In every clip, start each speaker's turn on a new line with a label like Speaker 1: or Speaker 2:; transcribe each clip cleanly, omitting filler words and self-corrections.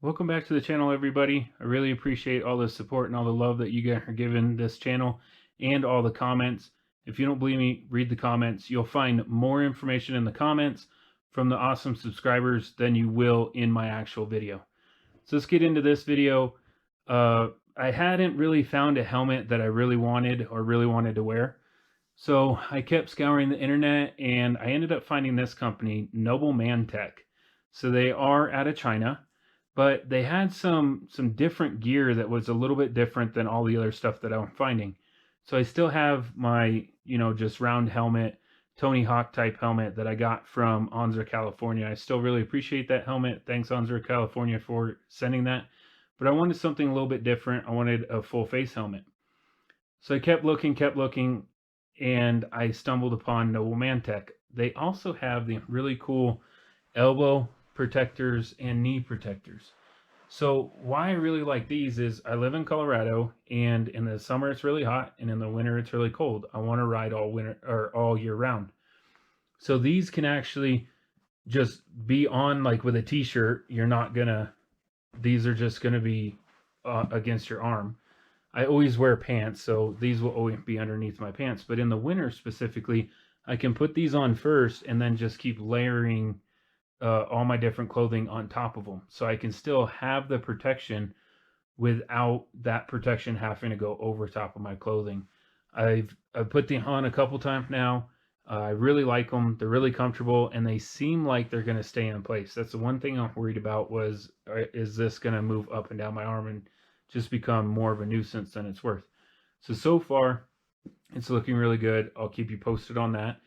Speaker 1: Welcome back to the channel, everybody. I really appreciate all the support and all the love that you guys are giving this channel and all the comments. If you don't believe me, read the comments. You'll find more information in the comments from the awesome subscribers than you will in my actual video. So let's get into this video. I hadn't really found a helmet that I really wanted to wear. So I kept scouring the internet and I ended up finding this company, Nobleman Tech. So they are out of China, but they had some different gear that was a little bit different than all the other stuff that I'm finding. So I still have my, just round helmet, Tony Hawk type helmet that I got from Onsra California. I still really appreciate that helmet. Thanks Onsra California for sending that. But I wanted something a little bit different. I wanted a full face helmet. So I kept looking, and I stumbled upon Nobleman Tech. They also have the really cool elbow protectors and knee protectors. So why I really like these is I live in Colorado, and in the summer it's really hot and in the winter it's really cold. I want to ride all winter or all year round. So these can actually just be on like with a t-shirt. These are just gonna be against your arm. I always wear pants, so these will always be underneath my pants. But in the winter specifically, I can put these on first and then just keep layering all my different clothing on top of them. So I can still have the protection without that protection having to go over top of my clothing. I've put them on a couple times now. I really like them. They're really comfortable, and they seem like they're going to stay in place. That's the one thing I'm worried about is this going to move up and down my arm and just become more of a nuisance than it's worth. So far, it's looking really good. I'll keep you posted on that.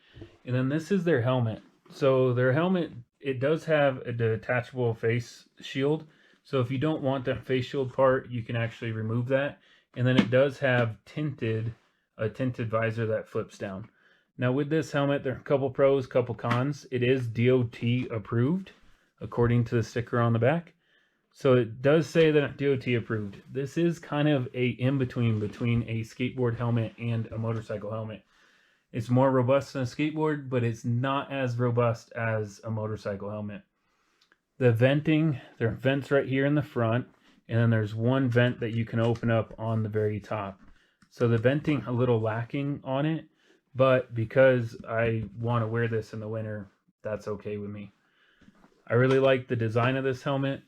Speaker 1: And then this is their helmet. So their helmet, it does have a detachable face shield. So if you don't want that face shield part, you can actually remove that. And then it does have a tinted visor that flips down. Now with this helmet, there are a couple pros, couple cons. It is DOT approved, according to the sticker on the back. So it does say that it's DOT approved. This is kind of a in-between between a skateboard helmet and a motorcycle helmet. It's more robust than a skateboard, but it's not as robust as a motorcycle helmet. The venting, there are vents right here in the front, and then there's one vent that you can open up on the very top. So the venting a little lacking on it, but because I want to wear this in the winter, that's okay with me. I really like the design of this helmet.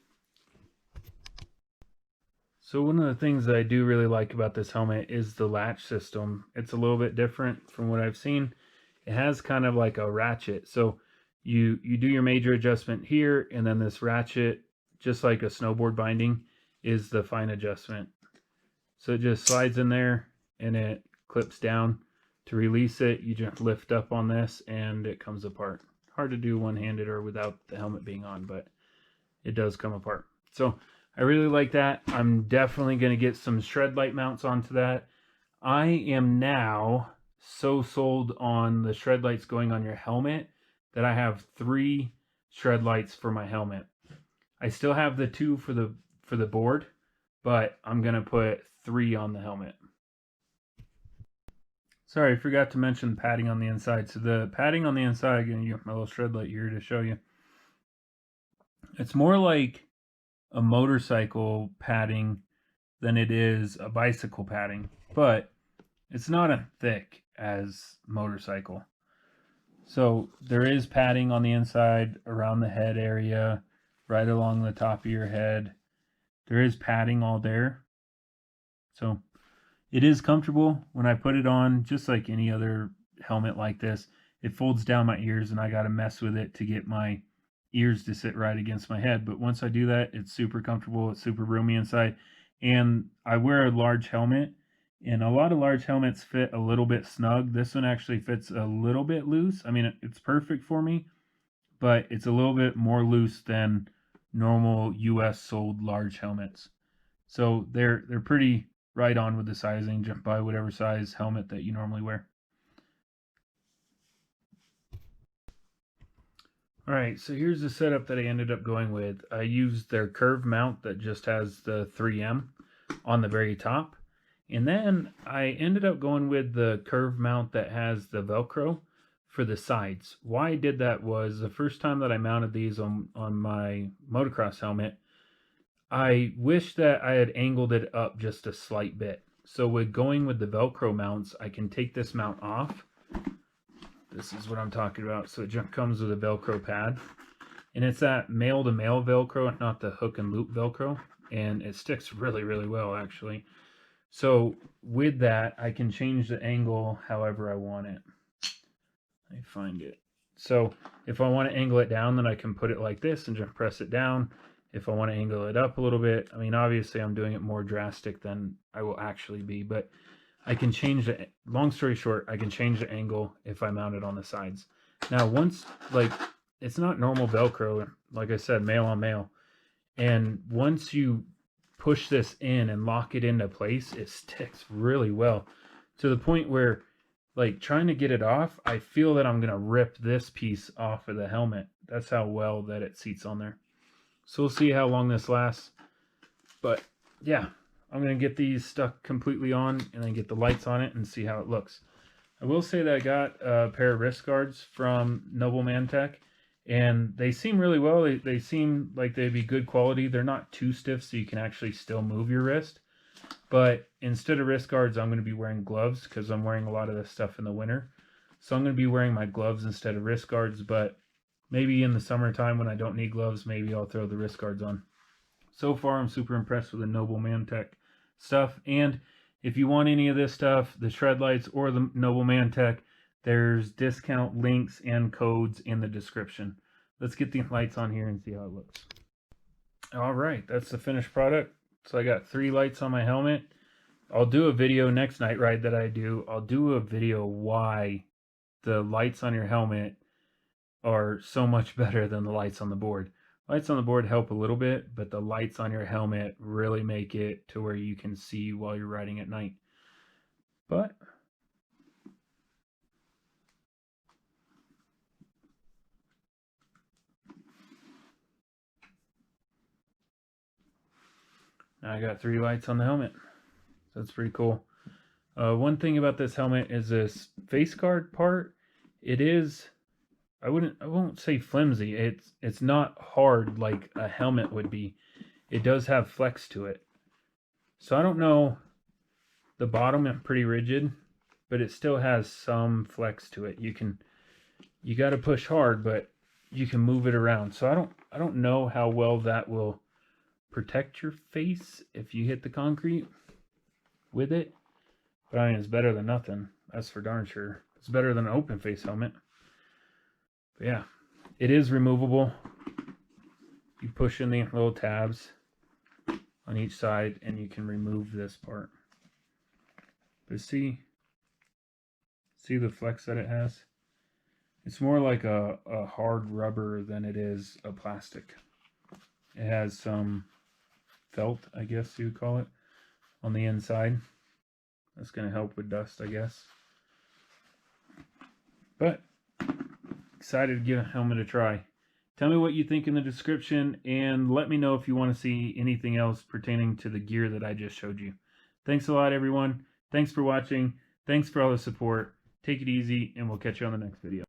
Speaker 1: So one of the things that I do really like about this helmet is the latch system. It's a little bit different from what I've seen. It has kind of like a ratchet. So you do your major adjustment here, and then this ratchet, just like a snowboard binding, is the fine adjustment. So it just slides in there and it clips down. To release it, you just lift up on this and it comes apart. Hard to do one-handed or without the helmet being on, but it does come apart. So I really like that. I'm definitely going to get some ShredLight mounts onto that. I am now so sold on the ShredLights going on your helmet that I have 3 ShredLights for my helmet. I still have the 2 for the board, but I'm going to put 3 on the helmet. Sorry, I forgot to mention padding on the inside. So the padding on the inside, I'm going to get my little ShredLight here to show you. It's more like a motorcycle padding than it is a bicycle padding, but it's not as thick as motorcycle. So there is padding on the inside around the head area, right along the top of your head. There is padding all there. So it is comfortable when I put it on, just like any other helmet like this. It folds down my ears and I got to mess with it to get my ears to sit right against my head. But once I do that, it's super comfortable. It's super roomy inside. And I wear a large helmet, and a lot of large helmets fit a little bit snug. This one actually fits a little bit loose. I mean, it's perfect for me, but it's a little bit more loose than normal US sold large helmets. So they're pretty right on with the sizing. Just buy whatever size helmet that you normally wear. All right, so here's the setup that I ended up going with. I used their curve mount that just has the 3M on the very top. And then I ended up going with the curve mount that has the Velcro for the sides. Why I did that was the first time that I mounted these on my motocross helmet, I wish that I had angled it up just a slight bit. So with going with the Velcro mounts, I can take this mount off. This is what I'm talking about. So it comes with a Velcro pad. And it's that male-to-male Velcro, not the hook and loop Velcro. And it sticks really, really well, actually. So with that, I can change the angle however I want it. Let me find it. So if I want to angle it down, then I can put it like this and just press it down. If I want to angle it up a little bit, I mean, obviously I'm doing it more drastic than I will actually be, but I can change the, long story short, I can change the angle if I mount it on the sides. Now, once, like, it's not normal Velcro, like I said, male on male. And once you push this in and lock it into place, it sticks really well to the point where, like, trying to get it off, I feel that I'm going to rip this piece off of the helmet. That's how well that it seats on there. So we'll see how long this lasts. But yeah, I'm going to get these stuck completely on and then get the lights on it and see how it looks. I will say that I got a pair of wrist guards from Nobleman Tech, and they seem really well. They seem like they'd be good quality. They're not too stiff, so you can actually still move your wrist. But instead of wrist guards, I'm going to be wearing gloves because I'm wearing a lot of this stuff in the winter. So I'm going to be wearing my gloves instead of wrist guards, but maybe in the summertime when I don't need gloves, maybe I'll throw the wrist guards on. So far, I'm super impressed with the Nobleman Tech stuff. And if you want any of this stuff, the ShredLights or the Nobleman Tech, there's discount links and codes in the description. Let's get the lights on here and see how it looks. All right, that's the finished product. So I got 3 lights on my helmet. I'll do a video next night ride that I do. I'll do a video why the lights on your helmet are so much better than the lights on the board. Lights on the board help a little bit, but the lights on your helmet really make it to where you can see while you're riding at night. But now I got 3 lights on the helmet. So that's pretty cool. One thing about this helmet is this face guard part. It is, I won't say flimsy. It's not hard like a helmet would be. It does have flex to it. So I don't know, the bottom is pretty rigid, but it still has some flex to it. You got to push hard, but you can move it around. So I don't know how well that will protect your face if you hit the concrete with it. But I mean, it's better than nothing. That's for darn sure. It's better than an open face helmet. But yeah, it is removable. You push in the little tabs on each side and you can remove this part. But see the flex that it has? It's more like a hard rubber than it is a plastic. It has some felt, I guess you would call it, on the inside. That's going to help with dust, I guess. But excited to give a helmet a try. Tell me what you think in the description, and let me know if you want to see anything else pertaining to the gear that I just showed you. Thanks a lot, everyone. Thanks for watching. Thanks for all the support. Take it easy, and we'll catch you on the next video.